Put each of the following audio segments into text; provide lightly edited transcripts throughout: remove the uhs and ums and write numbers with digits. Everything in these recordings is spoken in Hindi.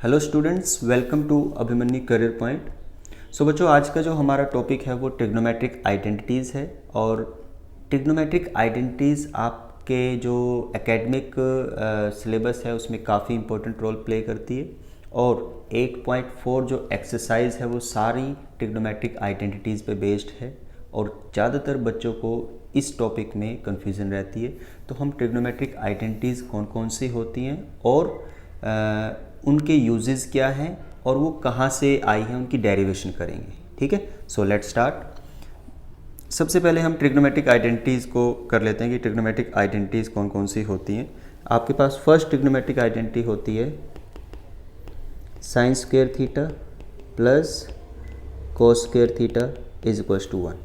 Hello students, welcome to Abhimanyu career point. So बच्चों, आज का जो हमारा टॉपिक है वो ट्रिग्नोमेट्रिक आइडेंटिटीज़ है। और ट्रिग्नोमेट्रिक आइडेंटिटीज़ आपके जो एकेडमिक सिलेबस है उसमें काफ़ी इंपॉर्टेंट रोल प्ले करती है। और 8.4 जो एक्सरसाइज है वो सारी ट्रिग्नोमेट्रिक आइडेंटिटीज़ पे बेस्ड है। और ज़्यादातर बच्चों को इस टॉपिक में कन्फ्यूज़न रहती है। तो हम ट्रिग्नोमेट्रिक आइडेंटिटीज़ कौन कौन सी होती हैं और उनके यूजेस क्या हैं और वो कहाँ से आई हैं, उनकी डेरिवेशन करेंगे। ठीक है, सो लेट्स स्टार्ट। सबसे पहले हम ट्रिग्नोमेट्रिक आइडेंटिटीज़ को कर लेते हैं कि ट्रिग्नोमेट्रिक आइडेंटिटीज़ कौन कौन सी होती हैं। आपके पास फर्स्ट ट्रिग्नोमेट्रिक आइडेंटिटी होती है sine square theta plus cos square theta is equals to 1।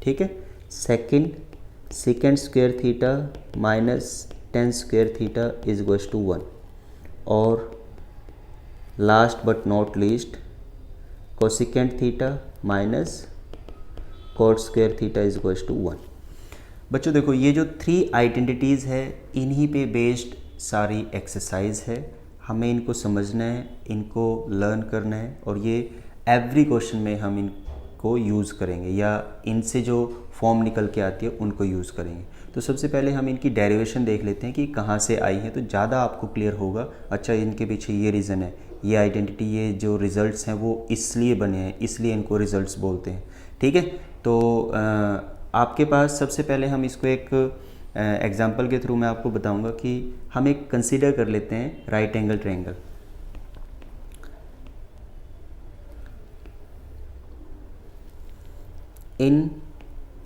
ठीक है। Second, secant square theta minus tan square theta is equals to 1। और last but not least, cosecant theta minus cot square theta is equals to 1। बच्चों देखो, ये जो थ्री आइडेंटिटीज़ है इन्हीं पे बेस्ड सारी एक्सरसाइज है। हमें इनको समझना है, इनको लर्न करना है और ये एवरी क्वेश्चन में हम इनको यूज़ करेंगे या इनसे जो फॉर्म निकल के आती है उनको यूज़ करेंगे। तो सबसे पहले हम इनकी डेरिवेशन देख लेते हैं कि कहाँ से आई है, तो ज़्यादा आपको क्लियर होगा। अच्छा, इनके पीछे ये रीज़न है, ये आइडेंटिटी, ये जो रिज़ल्ट्स हैं वो इसलिए बने हैं, इसलिए इनको रिज़ल्ट्स बोलते हैं। ठीक है। तो आपके पास सबसे पहले हम इसको एक एग्जांपल के थ्रू मैं आपको बताऊंगा कि हम एक कंसीडर कर लेते हैं right angle triangle. In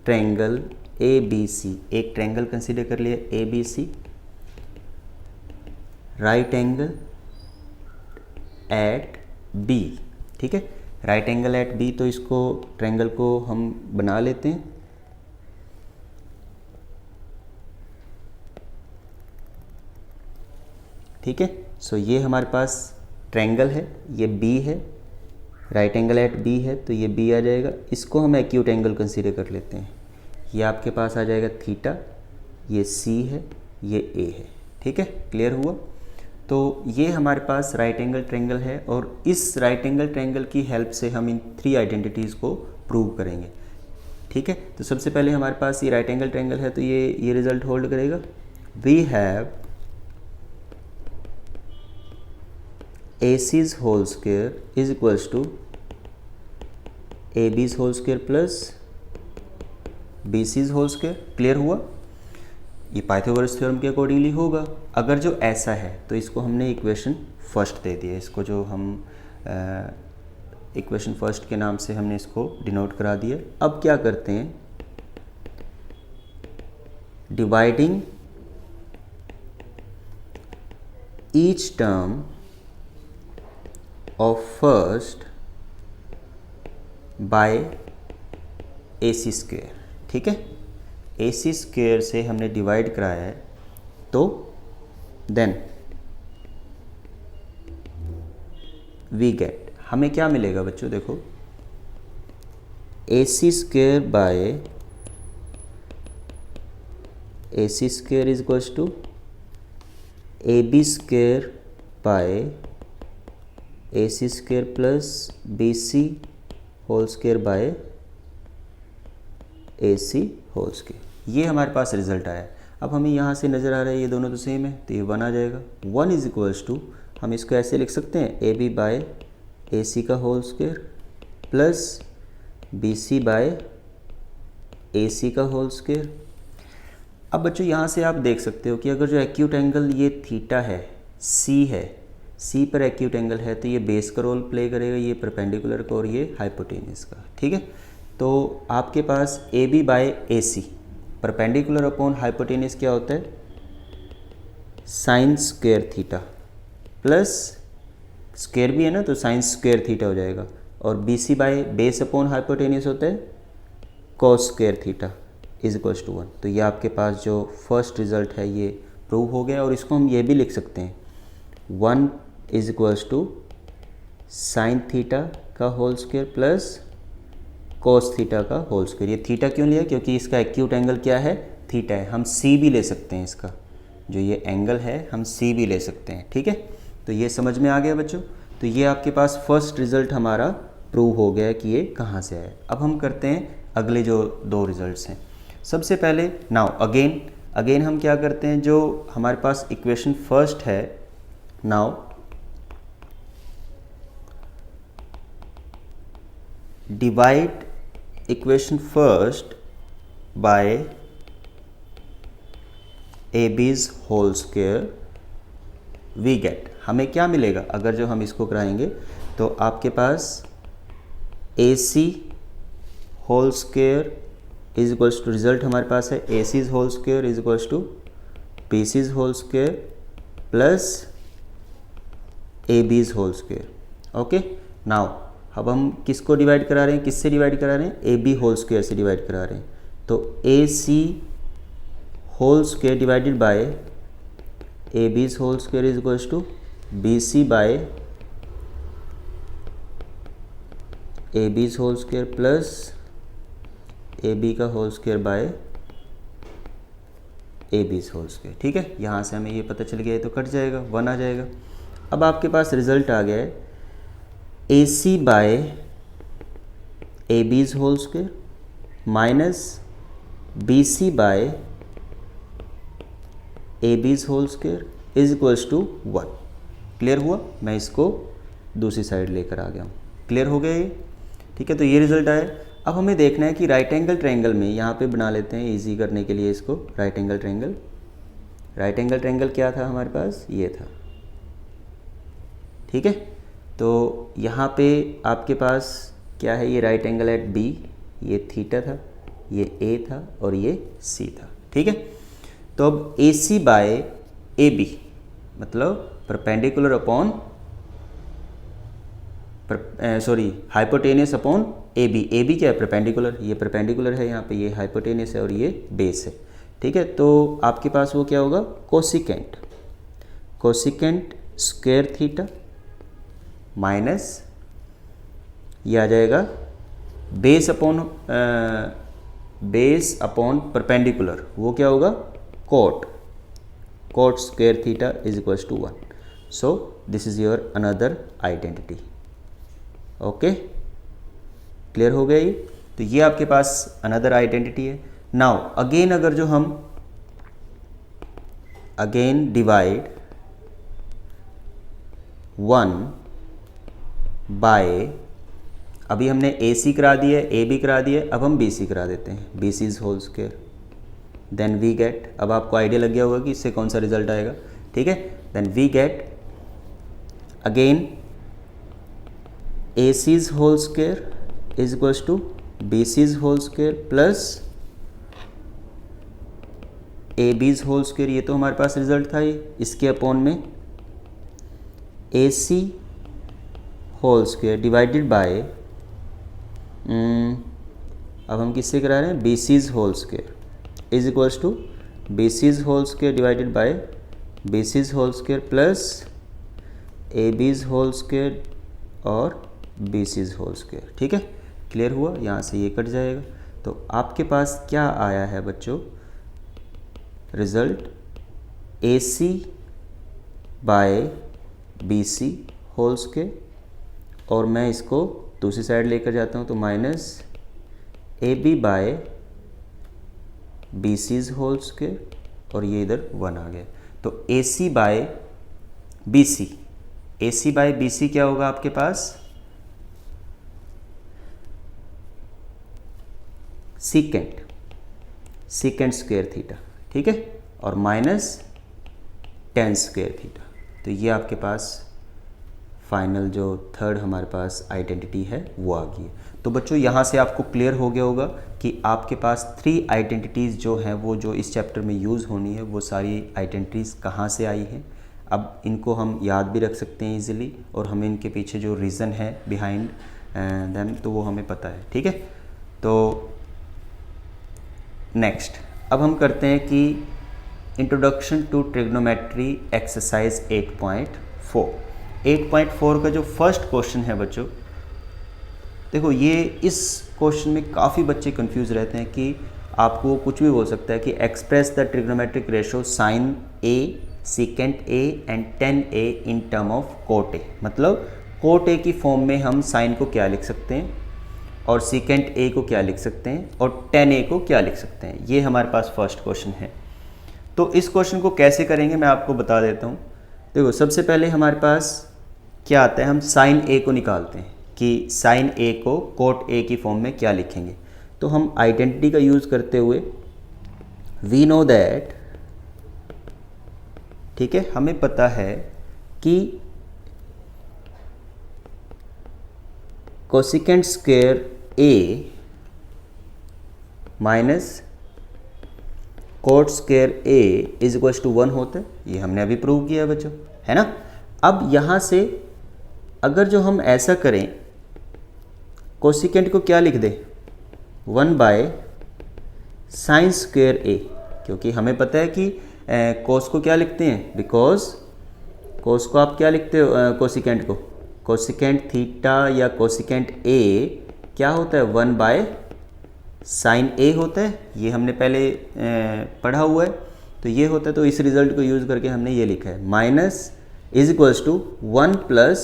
triangle A B C, एक ट्रायंगल कंसीडर कर लिया A B C, right angle at B. ठीक है, राइट एंगल एट बी। तो इसको ट्रायंगल को हम बना लेते हैं। ठीक है, सो ये हमारे पास ट्रायंगल है, ये बी है, राइट एंगल एट बी है, तो ये बी आ जाएगा। इसको हम एक्यूट एंगल कंसीडर कर लेते हैं। ये आपके पास आ जाएगा थीटा, ये सी है, ये ए है। ठीक है, क्लियर हुआ। तो ये हमारे पास राइट एंगल ट्रायंगल है और इस राइट एंगल ट्रायंगल की हेल्प से हम इन थ्री आइडेंटिटीज़ को प्रूव करेंगे। ठीक है, तो सबसे पहले हमारे पास ये राइट एंगल ट्रायंगल है तो ये रिजल्ट होल्ड करेगा। We have AC's whole square is equals to AB's whole square plus BC's whole square. Clear हुआ। ये पाइथागोरस थ्योरम के अकॉर्डिंगली होगा। अगर जो ऐसा है तो इसको हमने इक्वेशन फर्स्ट दे दिया, इसको जो हम इक्वेशन फर्स्ट के नाम से हमने इसको डिनोट करा दिया। अब क्या करते हैं, dividing each term of first by AC square. ठीक है, AC स्क्वायर से हमने डिवाइड कराया है तो देन वी गेट, हमें क्या मिलेगा बच्चों, देखो AC square by AC square is equals to AB square by AC square plus BC whole square by AC whole square. ये हमारे पास रिजल्ट आया। अब हमें यहाँ से नज़र आ रहा है ये दोनों तो सेम है, तो ये 1 आ जाएगा। 1 इज इक्वल्स टू, हम इसको ऐसे लिख सकते हैं AB बाय AC का whole square plus BC by AC का होल स्क्वायर। अब बच्चों यहाँ से आप देख सकते हो कि अगर जो एक्यूट एंगल ये थीटा है, C है, C पर एक्यूट एंगल है, तो ये बेस का रोल प्ले करेगा, ये परपेंडिकुलर का और ये हाइपोटेन्यूस का। ठीक है, तो आपके पास AB by AC, perpendicular upon hypotenuse क्या होता है, sine square theta plus square भी है ना, तो साइन स्क्वायर थीटा हो जाएगा। और BC by base upon hypotenuse होता है cos square theta is equals to 1। तो ये आपके पास जो फर्स्ट रिजल्ट है ये प्रूव हो गया। और इसको हम ये भी लिख सकते हैं 1 is equals to sine theta का whole square plus cos theta का होल स्क्वायर। ये थीटा क्यों लिया, क्योंकि इसका एक्यूट एंगल क्या है, थीटा है। हम C भी ले सकते हैं, इसका जो ये एंगल है हम C भी ले सकते हैं। ठीक है, तो ये समझ में आ गया बच्चों। तो ये आपके पास फर्स्ट रिज़ल्ट हमारा प्रूव हो गया कि ये कहाँ से आया। अब हम करते हैं अगले जो दो रिज़ल्ट्स हैं। सबसे पहले नाउ अगेन हम क्या करते हैं, जो हमारे पास इक्वेशन फर्स्ट है, now divide equation first by ab's whole square, we get, हमें क्या मिलेगा अगर जो हम इसको कराएंगे तो आपके पास ac whole square is equals to, result हमारे पास है ac's whole square is equals to bc's whole square plus ab's whole square. Okay, now अब हम किसको डिवाइड करा रहे हैं, किससे डिवाइड करा रहे हैं, ab होल स्क्वायर से डिवाइड करा रहे हैं। तो ac whole square divided by ab's whole square is equals to bc by ab's whole square plus ab का whole square by ab's whole square. ठीक है, यहाँ से हमें ये पता चल गया है तो कट जाएगा, 1 आ जाएगा। अब आपके पास रिजल्ट आ गया है ac by ab's whole square minus bc by ab's whole square is equals to 1। Clear हुआ, मैं इसको दूसरी साइड लेकर आ गया हूँ। क्लियर हो गया ये, ठीक है। तो ये रिजल्ट आया। अब हमें देखना है कि राइट एंगल ट्रायंगल में, यहाँ पे बना लेते हैं इजी करने के लिए इसको, right angle triangle. Right angle triangle क्या था हमारे पास, ये था। ठीक है, तो यहाँ पे आपके पास क्या है, ये राइट एंगल एट बी, ये थीटा था, ये ए था और ये सी था। ठीक है, तो अब A C by A B मतलब perpendicular upon hypotenuse upon A B. A B क्या है, परपेंडिकुलर, ये परपेंडिकुलर है यहाँ पे, ये हाइपोटेनियस है और ये बेस है। ठीक है, तो आपके पास वो क्या होगा, कोसिकेंट स्क्वायर थीटा माइनस ये आ जाएगा बेस अपॉन परपेंडिकुलर, वो क्या होगा, cot square theta is equals to 1। So this is your another identity. Okay, clear हो गया ये। तो ये आपके पास अनदर आइडेंटिटी है। नाउ अगेन अगर जो हम अगेन डिवाइड 1 बाय, अभी हमने ए सी करा दिया है, ए बी करा दिया है, अब हम बी सी करा देते हैं, B C is whole square, then we get, अब आपको आइडिया लग गया होगा कि इससे कौन सा रिजल्ट आएगा। ठीक है, then we get again A C's whole square is equals to B C's whole square plus A B's whole square, ये तो हमारे पास रिजल्ट था ये, इसके अपॉन में A C whole square divided by, अब हम किससे करा रहे हैं, B C's whole square is equals to B C's whole square divided by B C's whole square plus A B's whole square और बी सीज होल स्क्वायर। ठीक है, क्लियर हुआ, यहाँ से ये कट जाएगा। तो आपके पास क्या आया है बच्चों, result A C by B C whole square, और मैं इसको दूसरी साइड लेकर जाता हूँ तो minus A B by B C's whole square, और ये इधर 1 आ गया। तो A C by B C, A C by B C क्या होगा आपके पास, सीकेंट स्क्वायर थीटा। ठीक है, और माइनस टेन स्क्वायर थीटा। तो ये आपके पास फाइनल जो थर्ड हमारे पास आइडेंटिटी है वो आ गई है। तो बच्चों यहाँ से आपको क्लियर हो गया होगा कि आपके पास 3 आइडेंटिटीज़ जो हैं वो जो इस चैप्टर में यूज़ होनी है, वो सारी आइडेंटिटीज़ कहाँ से आई हैं। अब इनको हम याद भी रख सकते हैं इजीली, और हमें इनके पीछे जो रीज़न है बिहाइंड देम तो वो हमें पता है। ठीक है, तो नेक्स्ट अब हम करते हैं कि इंट्रोडक्शन टू ट्रिग्नोमेट्री एक्सरसाइज 8.4। 8.4 का जो फर्स्ट क्वेश्चन है बच्चों, देखो ये इस क्वेश्चन में काफ़ी बच्चे कंफ्यूज रहते हैं कि आपको कुछ भी बोल सकता है कि express the trigonometric ratio sine A, secant A and tan A in term of cot A. मतलब कोट ए की फॉर्म में हम साइन को क्या लिख सकते हैं और सीकेंट ए को क्या लिख सकते हैं और टेन ए को क्या लिख सकते हैं, ये हमारे पास फर्स्ट क्वेश्चन है। तो इस क्वेश्चन को कैसे करेंगे मैं आपको बता देता हूँ। देखो सबसे पहले हमारे पास क्या आता है, हम साइन ए को निकालते हैं कि साइन ए को कोट ए की फॉर्म में क्या लिखेंगे। तो हम आइडेंटिटी का यूज़ करते हुए वी नो दैट, ठीक है, हमें पता है कि cosecant square A minus cot square A is equal to 1 होता है। ये हमने अभी प्रूव किया है बच्चों, है ना। अब यहाँ से अगर जो हम ऐसा करें, कोसिकेंट को क्या लिख दे 1 बाय साइन स्क्वायर ए, क्योंकि हमें पता है कि कोस को क्या लिखते हैं, बिकॉज कोस को आप क्या लिखते हो, कोसिकेंट को, कोसिकेंट थीटा या कोसिकेंट ए क्या होता है 1 बाय साइन ए होता है। ये हमने पहले पढ़ा हुआ है, तो ये होता है। तो इस रिजल्ट को यूज़ करके हमने ये लिखा है minus is equals to 1 plus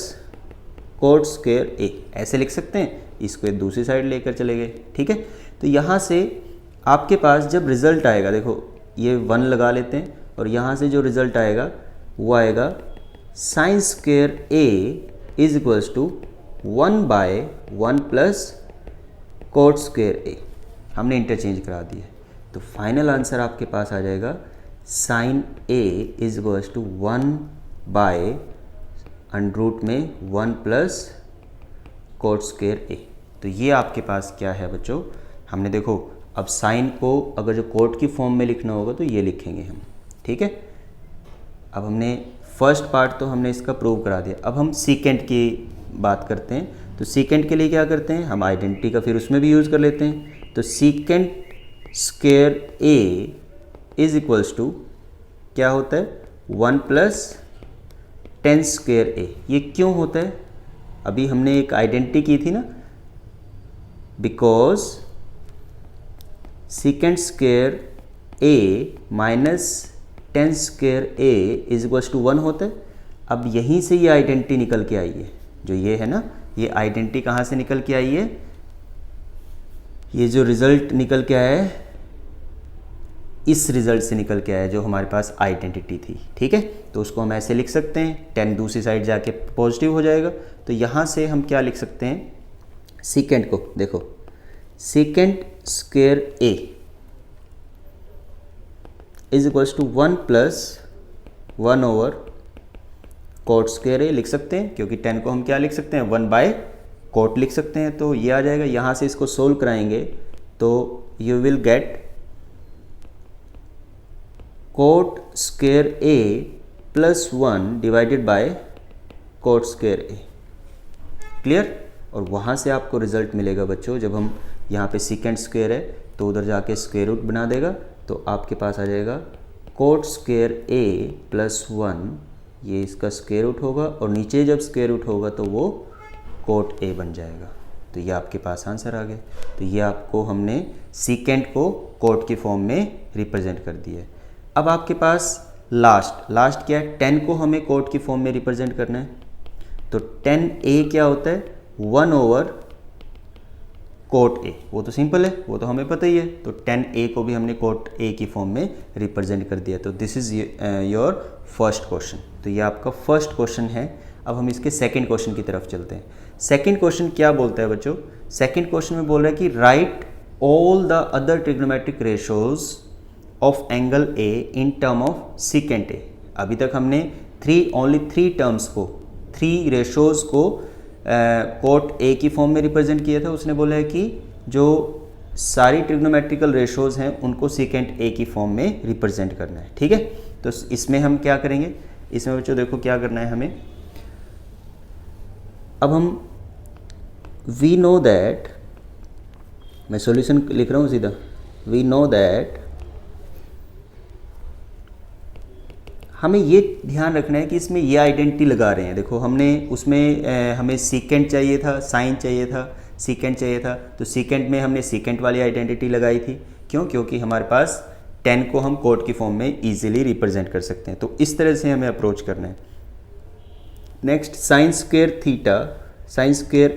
cot square A, ऐसे लिख सकते हैं। इसको दूसरी साइड लेकर चले गए, ठीक है। तो यहाँ से आपके पास जब रिज़ल्ट आएगा, देखो ये 1 लगा लेते हैं और यहाँ से जो रिज़ल्ट आएगा वो आएगा sine square A is equals to 1 by 1 plus cot square A, हमने इंटरचेंज करा दिया। तो फाइनल आंसर आपके पास आ जाएगा sine A is equals to 1 by under root में 1 प्लस कोट स्क्वायर ए। तो ये आपके पास क्या है बच्चों, हमने देखो अब साइन को अगर जो कोट की फॉर्म में लिखना होगा तो ये लिखेंगे हम, ठीक है। अब हमने फर्स्ट पार्ट तो हमने इसका प्रूव करा दिया। अब हम सीकेंट की बात करते हैं। तो सीकेंट के लिए क्या करते हैं, हम आइडेंटिटी का फिर उसमें भी यूज़ कर लेते हैं। तो secant square A is equals to क्या होता है 1 प्लस टेन स्क्वायर ए। ये क्यों होता है, अभी हमने एक आइडेंटिटी की थी ना, because secant square A minus tan square A is equals to 1 होता है। अब यहीं से ये आइडेंटिटी निकल के आई है, जो ये है ना, ये आइडेंटिटी कहाँ से निकल के आई है, ये जो रिज़ल्ट निकल के आया है इस रिज़ल्ट से निकल के आया जो हमारे पास आइडेंटिटी थी, ठीक है। तो उसको हम ऐसे लिख सकते हैं, 10 दूसरी साइड जाके पॉजिटिव हो जाएगा। तो यहाँ से हम क्या लिख सकते हैं, सीकेंट को देखो, secant square A is equals to 1 plus 1 over cot square A लिख सकते हैं, क्योंकि 10 को हम क्या लिख सकते हैं 1 बाय कोट लिख सकते हैं। तो ये आ जाएगा। यहाँ से इसको सोल्व कराएंगे तो you will get coat square A plus 1 divided bye coat square A, clear. और वहाँ से आपको रिजल्ट मिलेगा बच्चों, जब हम यहाँ पे सीकेंट स्क्वायर है तो उधर जाके स्क्वायर रूट बना देगा, तो आपके पास आ जाएगा कोट स्क्वायर ए प्लस 1, ये इसका स्क्वायर रूट होगा और नीचे जब स्क्वायर रूट होगा तो वो कोट ए बन जाएगा। तो ये आपके पास आंसर आ गया। तो ये आपको हमने सीकेंट को कोट की फॉर्म में रिप्रेजेंट कर दिया है। अब आपके पास लास्ट क्या है, 10 को हमें कोट की फॉर्म में रिप्रेजेंट करना है। तो 10 ए क्या होता है 1 ओवर कोट ए, वो तो सिंपल है, वो तो हमें पता ही है। तो 10 ए को भी हमने कोट ए की फॉर्म में रिप्रेजेंट कर दिया। तो this is your first question. तो ये आपका फर्स्ट क्वेश्चन है। अब हम इसके सेकंड क्वेश्चन की तरफ चलते हैं। सेकंड क्वेश्चन क्या बोलता है बच्चों, सेकंड क्वेश्चन में बोल रहा है कि right all the other trigonometric ratios of angle A in term of secant A. अभी तक हमने ओनली थ्री टर्म्स को, 3 रेशोज़ को कोट ए की फॉर्म में रिप्रेजेंट किया था। उसने बोला है कि जो सारी ट्रिग्नोमेट्रिकल रेशोज़ हैं उनको सीकेंट ए की फॉर्म में रिप्रेजेंट करना है, ठीक है। तो इसमें हम क्या करेंगे, इसमें बच्चों देखो क्या करना है हमें। अब हम वी नो दैट, मैं सॉल्यूशन लिख रहा हूँ सीधा, वी नो दैट, हमें ये ध्यान रखना है कि इसमें ये आइडेंटिटी लगा रहे हैं। देखो हमने उसमें हमें सीकेंट चाहिए था, साइन चाहिए था, सीकेंट चाहिए था। तो सीकेंट में हमने सीकेंट वाली आइडेंटिटी लगाई थी। क्यों? क्योंकि हमारे पास 10 को हम कोट की फॉर्म में इजीली रिप्रेजेंट कर सकते हैं। तो इस तरह से हमें अप्रोच करना है। Next sine square theta, sine square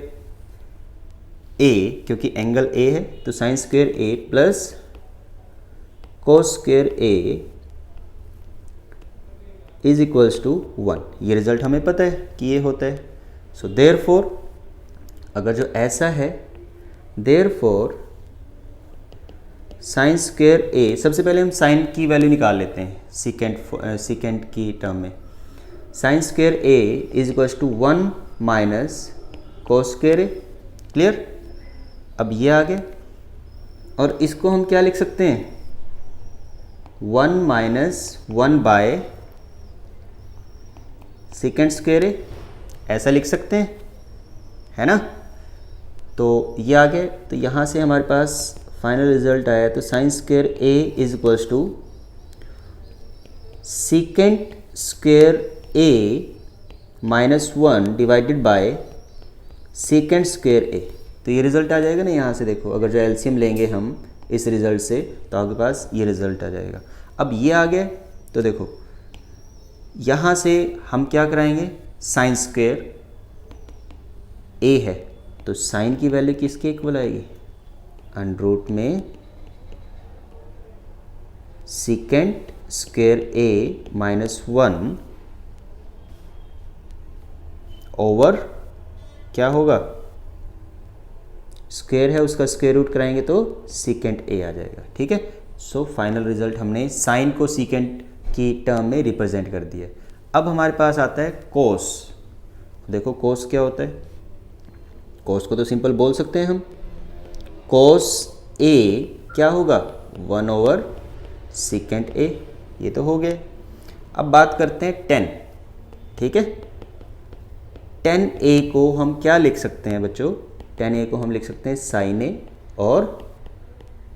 A, क्योंकि एंगल ए है तो sine square A plus cos square A is equals to 1। ये रिजल्ट हमें पता है कि ये होता है। सो देयरफॉर अगर जो ऐसा है, देयरफॉर साइन स्क्वेयर ए, सबसे पहले हम साइन की वैल्यू निकाल लेते हैं सीकेंट की टर्म में। Sine square A is equals to 1 minus cos square A. Clear? अब ये आ गया और इसको हम क्या लिख सकते हैं, 1 माइनस 1 बाय सेकेंड स्क्वेयर ए, ऐसा लिख सकते हैं, है ना। तो ये आ गया, तो यहाँ से हमारे पास फाइनल रिजल्ट आया। तो sine square A is equals to second square A minus 1 divided by second square A. तो ये रिजल्ट आ जाएगा ना यहाँ से। देखो अगर जो एलसीएम लेंगे हम इस रिजल्ट से तो आपके पास ये रिजल्ट आ जाएगा। अब ये आ गया, तो देखो यहाँ से हम क्या कराएंगे, साइन स्क्वेयर ए है तो साइन की वैल्यू किसके इक्वल आएगी, अंडर रूट में second square A minus 1 over क्या होगा, स्क्वायर है उसका स्क्वायर रूट कराएंगे तो सेकेंड ए आ जाएगा। ठीक है। सो फाइनल रिजल्ट हमने साइन को सेकेंड की टर्म में रिप्रेजेंट कर दिया। अब हमारे पास आता है कोस। देखो कोस क्या होता है, कोस को तो सिंपल बोल सकते हैं हम, कोस ए क्या होगा 1 ओवर सेकेंड ए। ये तो हो गया। अब बात करते हैं टेन। ठीक है, टेन ए को हम क्या लिख सकते हैं बच्चों, टेन ए को हम लिख सकते हैं साइन ए और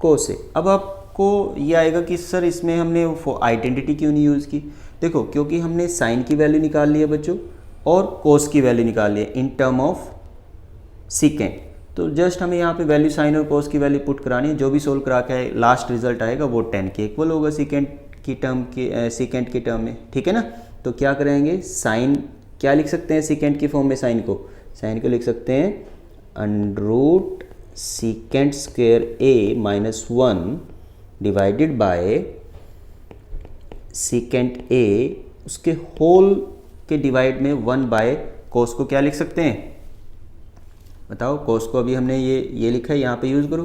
कोस ए। अब आपको ये आएगा कि सर इसमें हमने आइडेंटिटी क्यों नहीं यूज़ की। देखो क्योंकि हमने साइन की वैल्यू निकाल ली है बच्चों और कोस की वैल्यू निकाल ली है इन टर्म ऑफ सीकेंट। तो जस्ट हमें यहाँ पे वैल्यू साइन और कोस की वैल्यू पुट करानी है। जो भी सोल्व करा के लास्ट रिजल्ट आएगा वो 10 के इक्वल होगा सीकेंट की टर्म के सीकेंट की टर्म में। ठीक है ना। तो क्या करेंगे, साइन क्या लिख सकते हैं सीकेंट की फॉर्म में, साइन को लिख सकते हैं under root secant square A minus 1 divided by secant A, उसके होल के डिवाइड में 1 बाय कोस को क्या लिख सकते हैं बताओ। कोस को अभी हमने ये लिखा है, यहाँ पे यूज़ करो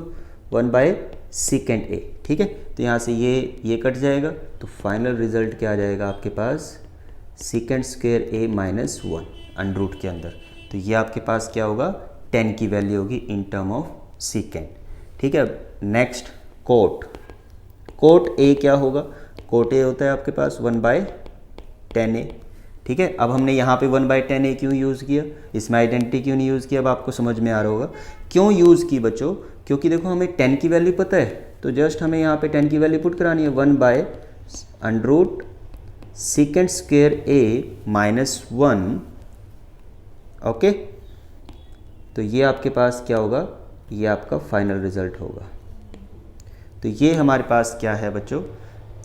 1 बाय सीकेंट ए। ठीक है। तो यहाँ से ये कट जाएगा तो फाइनल रिजल्ट क्या आ जाएगा आपके पास, secant square A minus 1 under root के अंदर। तो ये आपके पास क्या होगा, 10 की वैल्यू होगी इन टर्म ऑफ सीकेंट। ठीक है। नेक्स्ट कोट ए क्या होगा, कोट ए होता है आपके पास 1 बाय 10 ए। ठीक है। अब हमने यहाँ पे 1 बाय 10 ए क्यों यूज़ किया, इसमें आइडेंटिटी क्यों नहीं यूज़ किया, अब आपको समझ में आ रहा होगा क्यों यूज़ की बच्चों। क्योंकि देखो हमें 10 की वैल्यू पता है तो जस्ट हमें यहाँ पे 10 की वैल्यू पुट करानी है 1 by under root second square A minus 1। Okay. तो ये आपके पास क्या होगा, ये आपका फाइनल रिजल्ट होगा। तो ये हमारे पास क्या है बच्चों,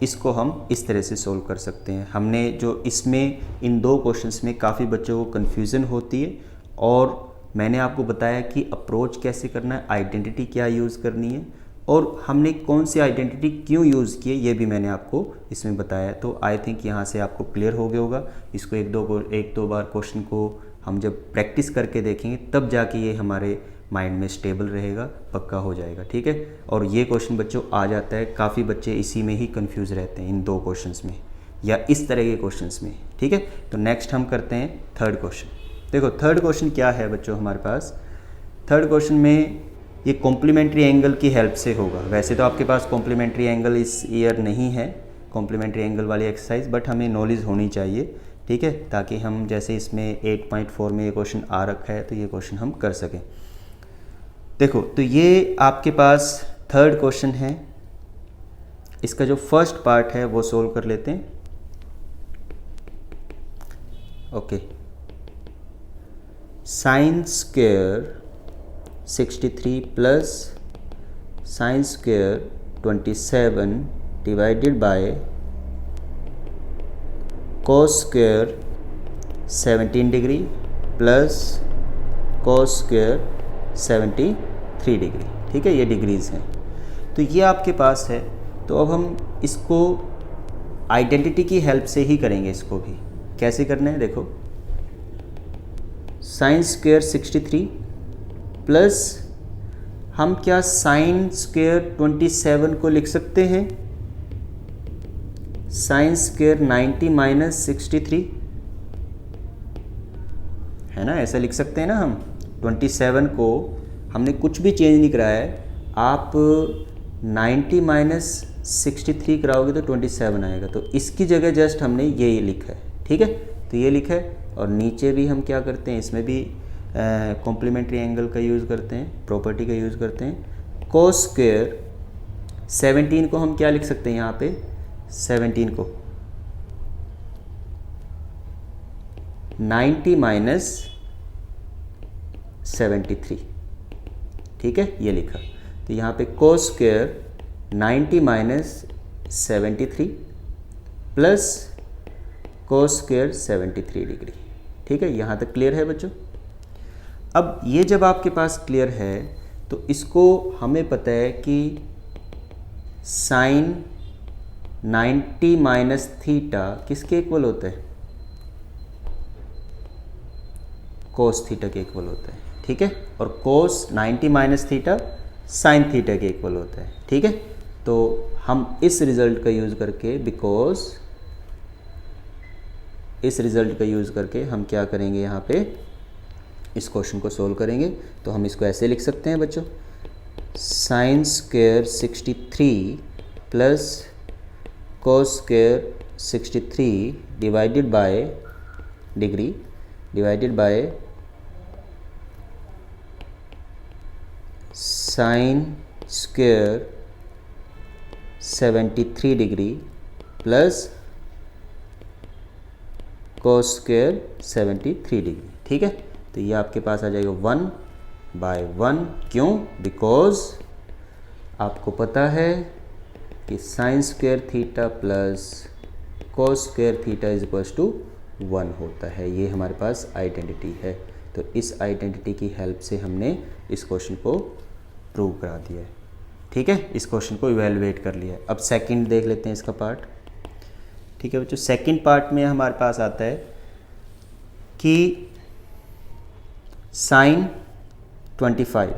इसको हम इस तरह से सोल्व कर सकते हैं। हमने जो इसमें इन दो क्वेश्चंस में काफ़ी बच्चों को कन्फ्यूज़न होती है और मैंने आपको बताया कि अप्रोच कैसे करना है, आइडेंटिटी क्या यूज़ करनी है और हमने कौन सी आइडेंटिटी क्यों यूज़ की है ये भी मैंने आपको इसमें बताया। तो आई थिंक यहाँ से आपको क्लियर हो गया होगा। इसको एक दो बार क्वेश्चन को हम जब प्रैक्टिस करके देखेंगे तब जाके ये हमारे माइंड में स्टेबल रहेगा, पक्का हो जाएगा। ठीक है। और ये क्वेश्चन बच्चों आ जाता है, काफ़ी बच्चे इसी में ही कंफ्यूज रहते हैं इन दो क्वेश्चंस में या इस तरह के क्वेश्चंस में। ठीक है। तो नेक्स्ट हम करते हैं थर्ड क्वेश्चन। देखो थर्ड क्वेश्चन क्या है बच्चों हमारे पास, थर्ड क्वेश्चन में ये कॉम्प्लीमेंट्री एंगल की हेल्प से होगा। वैसे तो आपके पास कॉम्प्लीमेंट्री एंगल इस ईयर नहीं है, कॉम्प्लीमेंट्री एंगल वाली एक्सरसाइज, बट हमें नॉलेज होनी चाहिए। ठीक है। ताकि हम जैसे इसमें 8.4 में ये क्वेश्चन आ रखा है तो ये क्वेश्चन हम कर सकें। देखो तो ये आपके पास थर्ड क्वेश्चन है, इसका जो फर्स्ट पार्ट है वो सोल्व कर लेते हैं। Okay. Sine square 63 plus sine square 27 divided by cos square 17 degree plus cos square 73 degree. ठीक है, ये डिग्रीज़ हैं। तो ये आपके पास है। तो अब हम इसको आइडेंटिटी की हेल्प से ही करेंगे। इसको भी कैसे करना है देखो, साइन स्क्वायर 63 प्लस हम क्या साइन स्क्वायर 27 को लिख सकते हैं साइन स्क्वायर 90 माइनस 63, है ना, ऐसा लिख सकते हैं ना हम। 27 को हमने कुछ भी चेंज नहीं कराया है। आप 90 माइनस 63 कराओगे तो 27 आएगा। तो इसकी जगह जस्ट हमने ये लिखा है। ठीक है, तो ये लिखा है। और नीचे भी हम क्या करते हैं, इसमें भी कॉम्प्लीमेंट्री एंगल का यूज़ करते हैं, प्रॉपर्टी का यूज़ करते हैं। कोस स्क्वायर 17 को हम क्या लिख सकते हैं यहाँ पे, 17 को 90 माइनस 73। ठीक है, ये लिखा। तो यहाँ पे cos square 90 minus 73 plus cos square 73 degree. ठीक है, यहाँ तक क्लियर है बच्चों। अब ये जब आपके पास क्लियर है तो इसको हमें पता है कि साइन 90 माइनस थीटा किसके इक्वल होता है, कोस थीटा के इक्वल होता है। ठीक है, और कोस 90 माइनस थीटा साइन थीटा के इक्वल होता है। ठीक है, तो हम इस रिज़ल्ट का यूज़ करके, बिकॉज इस रिज़ल्ट का यूज़ करके हम क्या करेंगे, यहाँ पे इस क्वेश्चन को सोल्व करेंगे। तो हम इसको ऐसे लिख सकते हैं बच्चों, sine square 63 plus cos square 63 divided by degree divided by sine square 73 degree plus cos square 73 degree. ठीक है, तो ये आपके पास आ जाएगा 1/1। क्यों, बिकॉज आपको पता है कि sine square theta plus cos square theta is equals to 1 होता है। ये हमारे पास आइडेंटिटी है। तो इस आइडेंटिटी की हेल्प से हमने इस क्वेश्चन को प्रूव करा दिया है। ठीक है, इस क्वेश्चन को इवेलुएट कर लिया है। अब सेकंड देख लेते हैं इसका पार्ट। ठीक है बच्चों, सेकंड पार्ट में हमारे पास आता है कि sine 25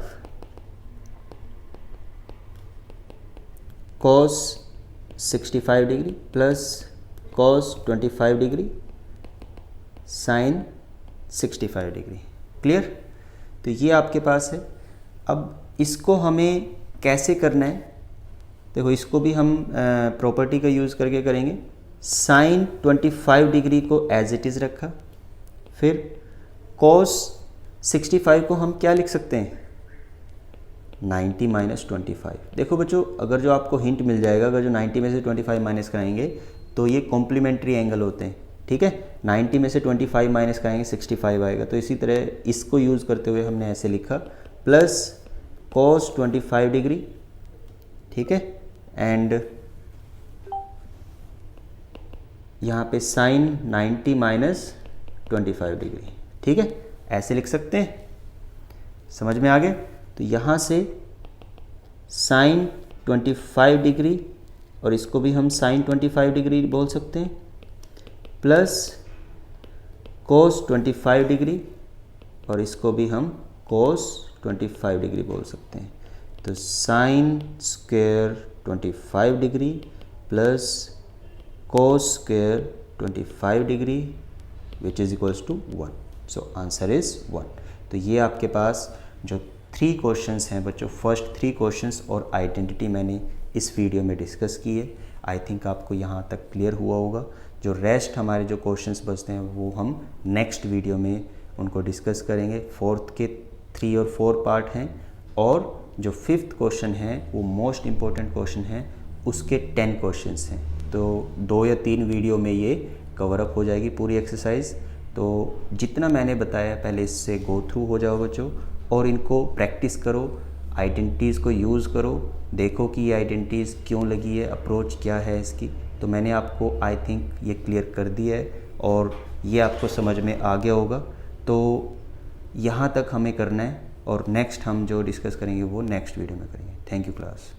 cos 65 degree plus cos 25 degree sine 65 degree. Clear, तो ये आपके पास है। अब इसको हमें कैसे करना है, देखो इसको भी हम प्रॉपर्टी का यूज़ करके करेंगे। साइन 25 डिग्री को एज इट इज़ रखा, फिर कॉस 65 को हम क्या लिख सकते हैं, 90 माइनस 25। देखो बच्चों, अगर जो आपको हिंट मिल जाएगा, अगर जो 90 में से 25 माइनस कराएंगे तो ये कॉम्प्लीमेंट्री एंगल होते हैं। ठीक है, 90 में से 25 माइनस कराएंगे 65 आएगा। तो इसी तरह इसको यूज़ करते हुए हमने ऐसे लिखा, प्लस कॉस 25 डिग्री। ठीक है, एंड यहाँ पे साइन 90 माइनस 25 डिग्री। ठीक है, ऐसे लिख सकते हैं। समझ में आ गया। तो यहाँ से साइन 25 डिग्री, और इसको भी हम साइन 25 डिग्री बोल सकते हैं, प्लस कोस 25 डिग्री, और इसको भी हम कोस 25 डिग्री बोल सकते हैं। तो sine square 25 degree plus cos square 25 degree which is equals to 1। So answer is 1। तो ये आपके पास जो 3 क्वेश्चंस हैं बच्चों, फर्स्ट 3 क्वेश्चंस और आइडेंटिटी मैंने इस वीडियो में डिस्कस किए। आई थिंक आपको यहाँ तक क्लियर हुआ होगा। जो रेस्ट हमारे जो क्वेश्चंस बचते हैं वो हम नेक्स्ट वीडियो में उनको डिस्कस करेंगे। फोर्थ के 3 और 4 पार्ट हैं, और जो 5th क्वेश्चन है वो मोस्ट इम्पॉर्टेंट क्वेश्चन है, उसके 10 क्वेश्चंस हैं। तो 2 या 3 वीडियो में ये कवर अप हो जाएगी पूरी एक्सरसाइज। तो जितना मैंने बताया पहले इससे गो थ्रू हो जाओ बच्चों, और इनको प्रैक्टिस करो, आइडेंटिटीज़ को यूज़ करो, देखो कि ये आइडेंटिटीज़ क्यों लगी है, अप्रोच क्या है इसकी। तो मैंने आपको आई थिंक ये क्लियर कर दिया है। और ये आपको समझ में आ गया होगा। तो यहाँ तक हमें करना है और नेक्स्ट हम जो डिस्कस करेंगे वो नेक्स्ट वीडियो में करेंगे। Thank you class.